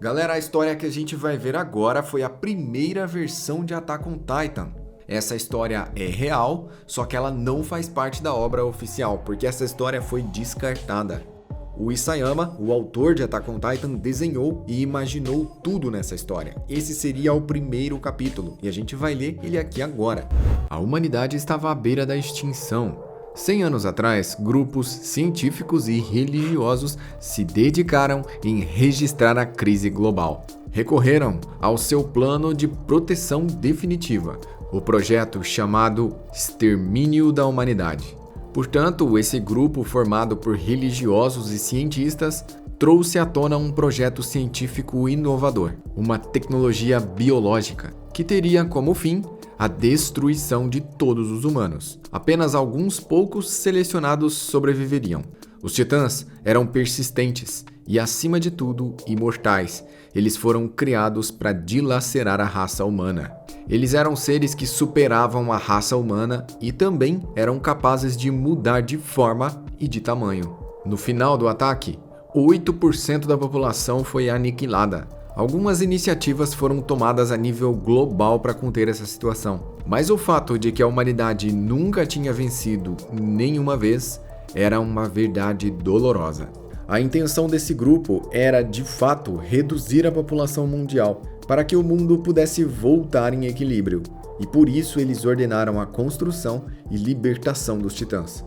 Galera, a história que a gente vai ver agora foi a primeira versão de Attack on Titan. Essa história é real, só que ela não faz parte da obra oficial, porque essa história foi descartada. O Isayama, o autor de Attack on Titan, desenhou e imaginou tudo nessa história. Esse seria o primeiro capítulo, e a gente vai ler ele aqui agora. A humanidade estava à beira da extinção. 100 anos atrás, grupos científicos e religiosos se dedicaram em registrar a crise global. Recorreram ao seu plano de proteção definitiva, o projeto chamado Extermínio da Humanidade. Portanto, esse grupo formado por religiosos e cientistas trouxe à tona um projeto científico inovador, uma tecnologia biológica, que teria como fim a destruição de todos os humanos. Apenas alguns poucos selecionados sobreviveriam. Os titãs eram persistentes e, acima de tudo, imortais. Eles foram criados para dilacerar a raça humana. Eles eram seres que superavam a raça humana e também eram capazes de mudar de forma e de tamanho. No final do ataque, 8% da população foi aniquilada. Algumas iniciativas foram tomadas a nível global para conter essa situação, mas o fato de que a humanidade nunca tinha vencido nenhuma vez era uma verdade dolorosa. A intenção desse grupo era, de fato, reduzir a população mundial para que o mundo pudesse voltar em equilíbrio, e por isso eles ordenaram a construção e libertação dos titãs.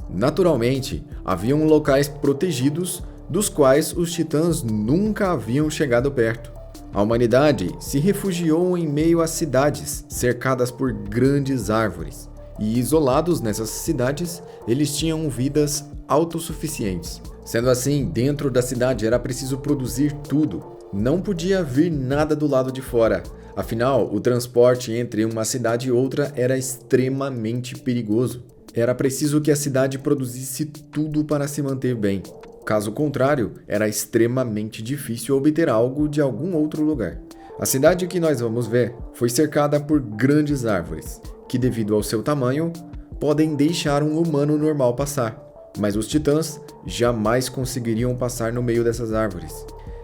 Naturalmente, haviam locais protegidos dos quais os titãs nunca haviam chegado perto. A humanidade se refugiou em meio a cidades cercadas por grandes árvores, e isolados nessas cidades, eles tinham vidas autossuficientes. Sendo assim, dentro da cidade era preciso produzir tudo. Não podia vir nada do lado de fora. Afinal, o transporte entre uma cidade e outra era extremamente perigoso. Era preciso que a cidade produzisse tudo para se manter bem. Caso contrário, era extremamente difícil obter algo de algum outro lugar. A cidade que nós vamos ver foi cercada por grandes árvores, que devido ao seu tamanho, podem deixar um humano normal passar. Mas os titãs jamais conseguiriam passar no meio dessas árvores.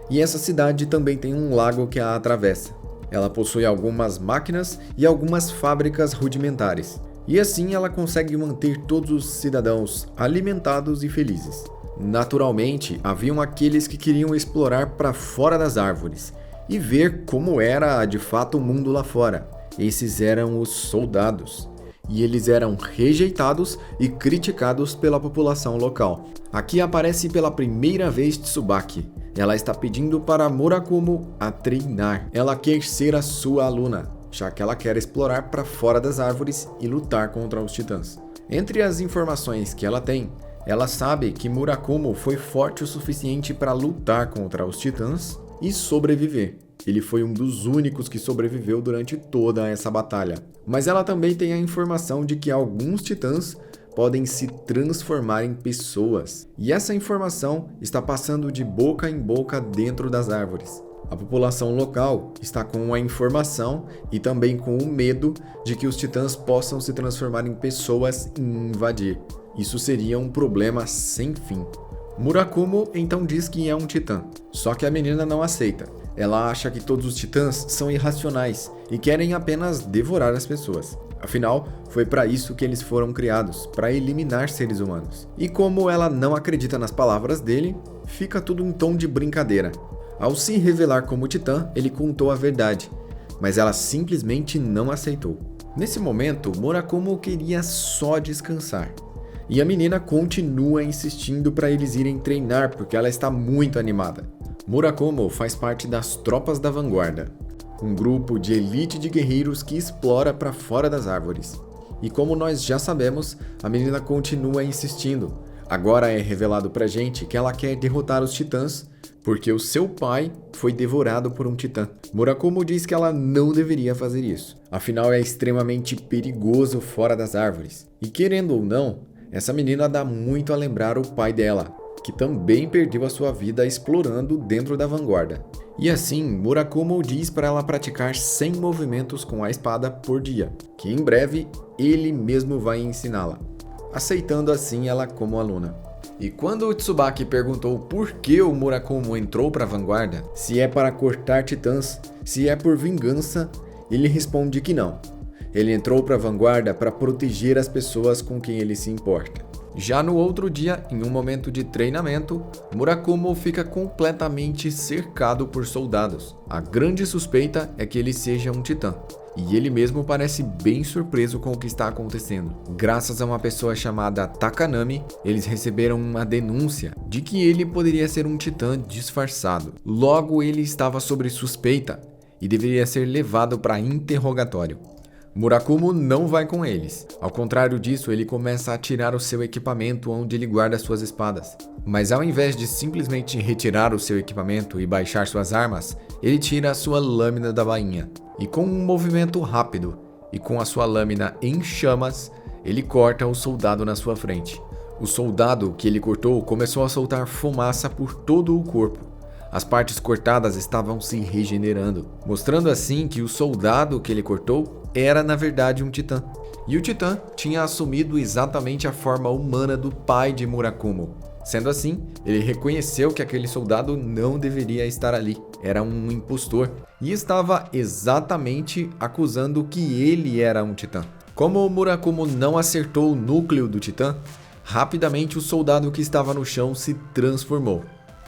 E essa cidade também tem um lago que a atravessa. Ela possui algumas máquinas e algumas fábricas rudimentares. E assim ela consegue manter todos os cidadãos alimentados e felizes. Naturalmente, haviam aqueles que queriam explorar para fora das árvores e ver como era de fato o mundo lá fora. Esses eram os soldados, e eles eram rejeitados e criticados pela população local. Aqui aparece pela primeira vez Tsubaki. Ela está pedindo para Murakumo a treinar. Ela quer ser a sua aluna, já que ela quer explorar para fora das árvores e lutar contra os titãs. Entre as informações que ela tem, ela sabe que Murakumo foi forte o suficiente para lutar contra os titãs e sobreviver. Ele foi um dos únicos que sobreviveu durante toda essa batalha. Mas ela também tem a informação de que alguns titãs podem se transformar em pessoas. E essa informação está passando de boca em boca dentro das árvores. A população local está com a informação e também com o medo de que os titãs possam se transformar em pessoas e invadir. Isso seria um problema sem fim. Murakumo então diz que é um titã, só que a menina não aceita. Ela acha que todos os titãs são irracionais e querem apenas devorar as pessoas. Afinal, foi para isso que eles foram criados, para eliminar seres humanos. E como ela não acredita nas palavras dele, fica tudo em tom de brincadeira. Ao se revelar como titã, ele contou a verdade, mas ela simplesmente não aceitou. Nesse momento, Murakumo queria só descansar. E a menina continua insistindo para eles irem treinar porque ela está muito animada. Murakumo faz parte das Tropas da Vanguarda, um grupo de elite de guerreiros que explora para fora das árvores. E como nós já sabemos, a menina continua insistindo. Agora é revelado pra gente que ela quer derrotar os titãs porque o seu pai foi devorado por um titã. Murakumo diz que ela não deveria fazer isso. Afinal, é extremamente perigoso fora das árvores. E querendo ou não, essa menina dá muito a lembrar o pai dela, que também perdeu a sua vida explorando dentro da vanguarda. E assim, Murakumo diz para ela praticar 100 movimentos com a espada por dia, que em breve ele mesmo vai ensiná-la, aceitando assim ela como aluna. E quando o Tsubaki perguntou por que o Murakumo entrou para a vanguarda, se é para cortar titãs, se é por vingança, ele responde que não. Ele entrou para a vanguarda para proteger as pessoas com quem ele se importa. Já no outro dia, em um momento de treinamento, Murakumo fica completamente cercado por soldados. A grande suspeita é que ele seja um titã. E ele mesmo parece bem surpreso com o que está acontecendo. Graças a uma pessoa chamada Takanami, eles receberam uma denúncia de que ele poderia ser um titã disfarçado. Logo, ele estava sob suspeita e deveria ser levado para interrogatório. Murakumo não vai com eles. Ao contrário disso, ele começa a tirar o seu equipamento onde ele guarda suas espadas. Mas ao invés de simplesmente retirar o seu equipamento e baixar suas armas, ele tira a sua lâmina da bainha. E com um movimento rápido e com a sua lâmina em chamas, ele corta o soldado na sua frente. O soldado que ele cortou começou a soltar fumaça por todo o corpo. As partes cortadas estavam se regenerando, mostrando assim que o soldado que ele cortou era na verdade um titã. E o titã tinha assumido exatamente a forma humana do pai de Murakumo. Sendo assim, ele reconheceu que aquele soldado não deveria estar ali, era um impostor, e estava exatamente acusando que ele era um titã. Como o Murakumo não acertou o núcleo do titã, rapidamente o soldado que estava no chão se transformou,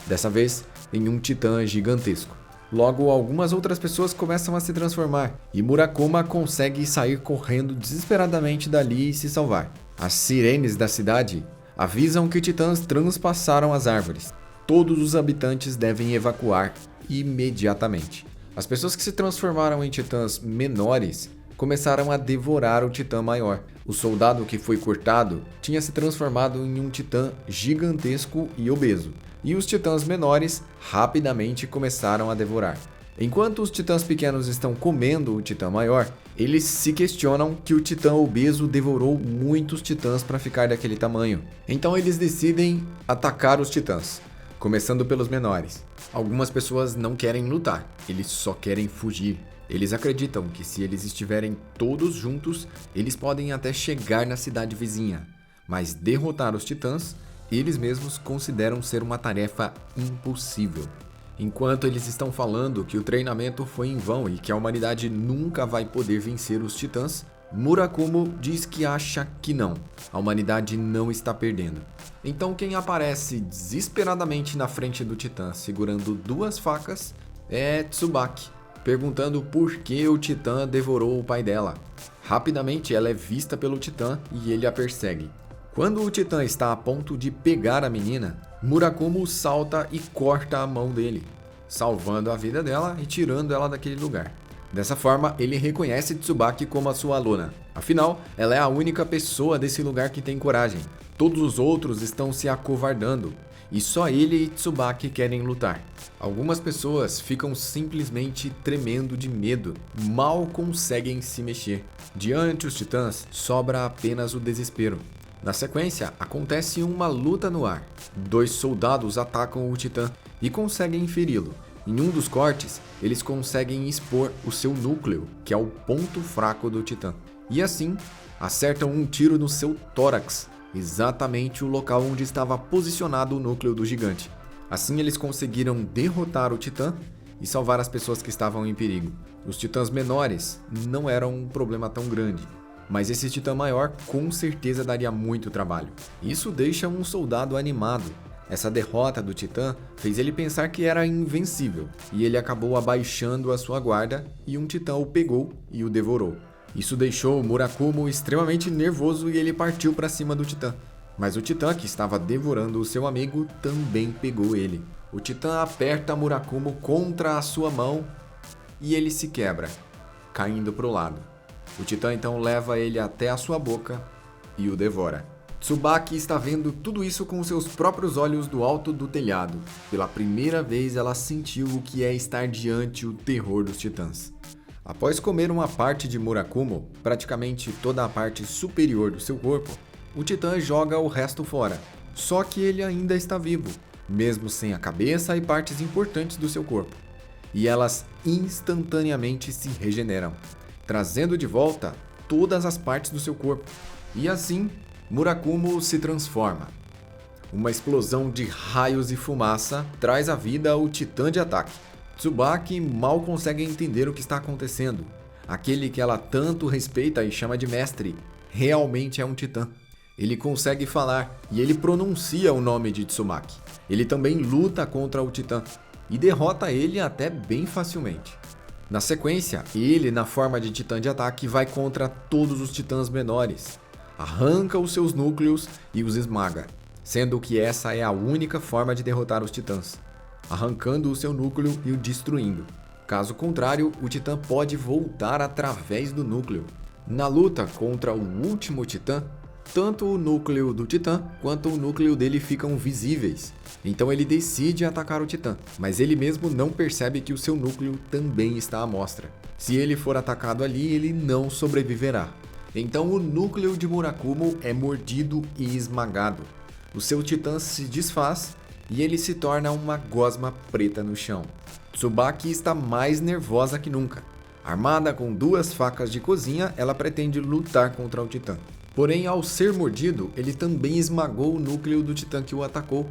dessa vez em um titã gigantesco. Logo, algumas outras pessoas começam a se transformar, e Murakumo consegue sair correndo desesperadamente dali e se salvar. As sirenes da cidade avisam que titãs transpassaram as árvores. Todos os habitantes devem evacuar imediatamente. As pessoas que se transformaram em titãs menores começaram a devorar o titã maior. O soldado que foi cortado tinha se transformado em um titã gigantesco e obeso, e os titãs menores rapidamente começaram a devorar. Enquanto os titãs pequenos estão comendo o titã maior, eles se questionam que o titã obeso devorou muitos titãs para ficar daquele tamanho. Então eles decidem atacar os titãs, começando pelos menores. Algumas pessoas não querem lutar, eles só querem fugir. Eles acreditam que se eles estiverem todos juntos, eles podem até chegar na cidade vizinha, mas derrotar os titãs, eles mesmos consideram ser uma tarefa impossível. Enquanto eles estão falando que o treinamento foi em vão e que a humanidade nunca vai poder vencer os titãs, Murakumo diz que acha que não, a humanidade não está perdendo. Então quem aparece desesperadamente na frente do titã segurando duas facas é Tsubaki, perguntando por que o titã devorou o pai dela. Rapidamente ela é vista pelo titã e ele a persegue. Quando o titã está a ponto de pegar a menina, Murakumo salta e corta a mão dele, salvando a vida dela e tirando ela daquele lugar. Dessa forma, ele reconhece Tsubaki como a sua aluna. Afinal, ela é a única pessoa desse lugar que tem coragem. Todos os outros estão se acovardando, e só ele e Tsubaki querem lutar. Algumas pessoas ficam simplesmente tremendo de medo, mal conseguem se mexer. Diante os titãs, sobra apenas o desespero. Na sequência, acontece uma luta no ar. 2 soldados atacam o titã e conseguem feri-lo. Em um dos cortes, eles conseguem expor o seu núcleo, que é o ponto fraco do titã. E assim, acertam um tiro no seu tórax, exatamente o local onde estava posicionado o núcleo do gigante. Assim, eles conseguiram derrotar o titã e salvar as pessoas que estavam em perigo. Os titãs menores não eram um problema tão grande, mas esse titã maior com certeza daria muito trabalho. Isso deixa um soldado animado. Essa derrota do titã fez ele pensar que era invencível, e ele acabou abaixando a sua guarda e um titã o pegou e o devorou. Isso deixou Murakumo extremamente nervoso e ele partiu para cima do titã. Mas o titã que estava devorando o seu amigo também pegou ele. O titã aperta Murakumo contra a sua mão e ele se quebra, caindo para o lado. O titã então leva ele até a sua boca e o devora. Tsubaki está vendo tudo isso com seus próprios olhos do alto do telhado. Pela primeira vez ela sentiu o que é estar diante o terror dos titãs. Após comer uma parte de Murakumo, praticamente toda a parte superior do seu corpo, o titã joga o resto fora. Só que ele ainda está vivo, mesmo sem a cabeça e partes importantes do seu corpo. E elas instantaneamente se regeneram, trazendo de volta todas as partes do seu corpo. E assim, Murakumo se transforma. Uma explosão de raios e fumaça traz à vida o titã de ataque. Tsubaki mal consegue entender o que está acontecendo. Aquele que ela tanto respeita e chama de mestre, realmente é um titã. Ele consegue falar e ele pronuncia o nome de Tsumaki. Ele também luta contra o titã e derrota ele até bem facilmente. Na sequência, ele, na forma de titã de ataque, vai contra todos os titãs menores, arranca os seus núcleos e os esmaga, sendo que essa é a única forma de derrotar os titãs, arrancando o seu núcleo e o destruindo. Caso contrário, o titã pode voltar através do núcleo. Na luta contra o último titã, tanto o núcleo do titã quanto o núcleo dele ficam visíveis. Então ele decide atacar o titã, mas ele mesmo não percebe que o seu núcleo também está à mostra. Se ele for atacado ali, ele não sobreviverá. Então o núcleo de Murakumo é mordido e esmagado. O seu titã se desfaz e ele se torna uma gosma preta no chão. Tsubaki está mais nervosa que nunca. Armada com 2 facas de cozinha, ela pretende lutar contra o titã. Porém, ao ser mordido, ele também esmagou o núcleo do titã que o atacou.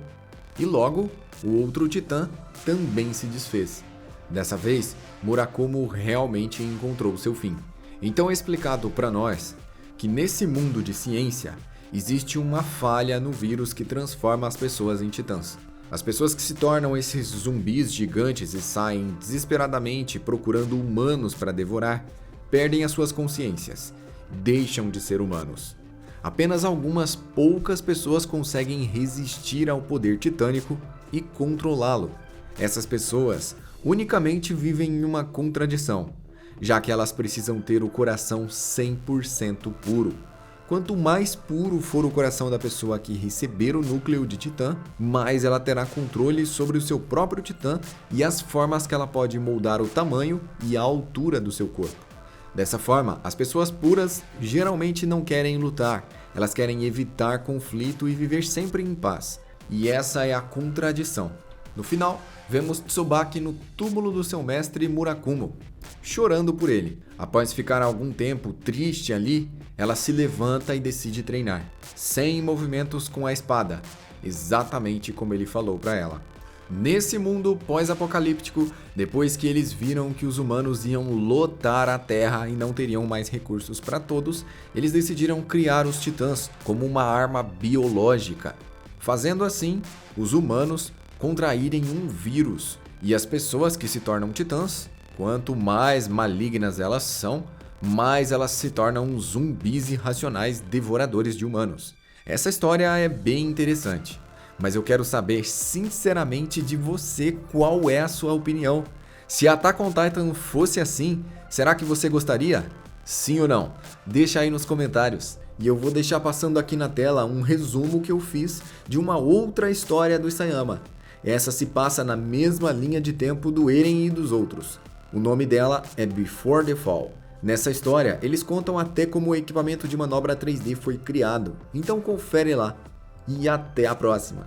E logo, o outro titã também se desfez. Dessa vez, Murakumo realmente encontrou seu fim. Então é explicado para nós que nesse mundo de ciência, existe uma falha no vírus que transforma as pessoas em titãs. As pessoas que se tornam esses zumbis gigantes e saem desesperadamente procurando humanos para devorar, perdem as suas consciências. Deixam de ser humanos. Apenas algumas poucas pessoas conseguem resistir ao poder titânico e controlá-lo. Essas pessoas unicamente vivem em uma contradição, já que elas precisam ter o coração 100% puro. Quanto mais puro for o coração da pessoa que receber o núcleo de titã, mais ela terá controle sobre o seu próprio titã e as formas que ela pode moldar o tamanho e a altura do seu corpo. Dessa forma, as pessoas puras geralmente não querem lutar, elas querem evitar conflito e viver sempre em paz. E essa é a contradição. No final, vemos Tsubaki no túmulo do seu mestre Murakumo, chorando por ele. Após ficar algum tempo triste ali, ela se levanta e decide treinar, sem movimentos com a espada, exatamente como ele falou para ela. Nesse mundo pós-apocalíptico, depois que eles viram que os humanos iam lotar a Terra e não teriam mais recursos para todos, eles decidiram criar os titãs como uma arma biológica, fazendo assim os humanos contraírem um vírus. E as pessoas que se tornam titãs, quanto mais malignas elas são, mais elas se tornam zumbis irracionais devoradores de humanos. Essa história é bem interessante. Mas eu quero saber sinceramente de você qual é a sua opinião. Se Attack on Titan fosse assim, será que você gostaria? Sim ou não? Deixa aí nos comentários. E eu vou deixar passando aqui na tela um resumo que eu fiz de uma outra história do Isayama. Essa se passa na mesma linha de tempo do Eren e dos outros. O nome dela é Before the Fall. Nessa história, eles contam até como o equipamento de manobra 3D foi criado. Então confere lá. E até a próxima!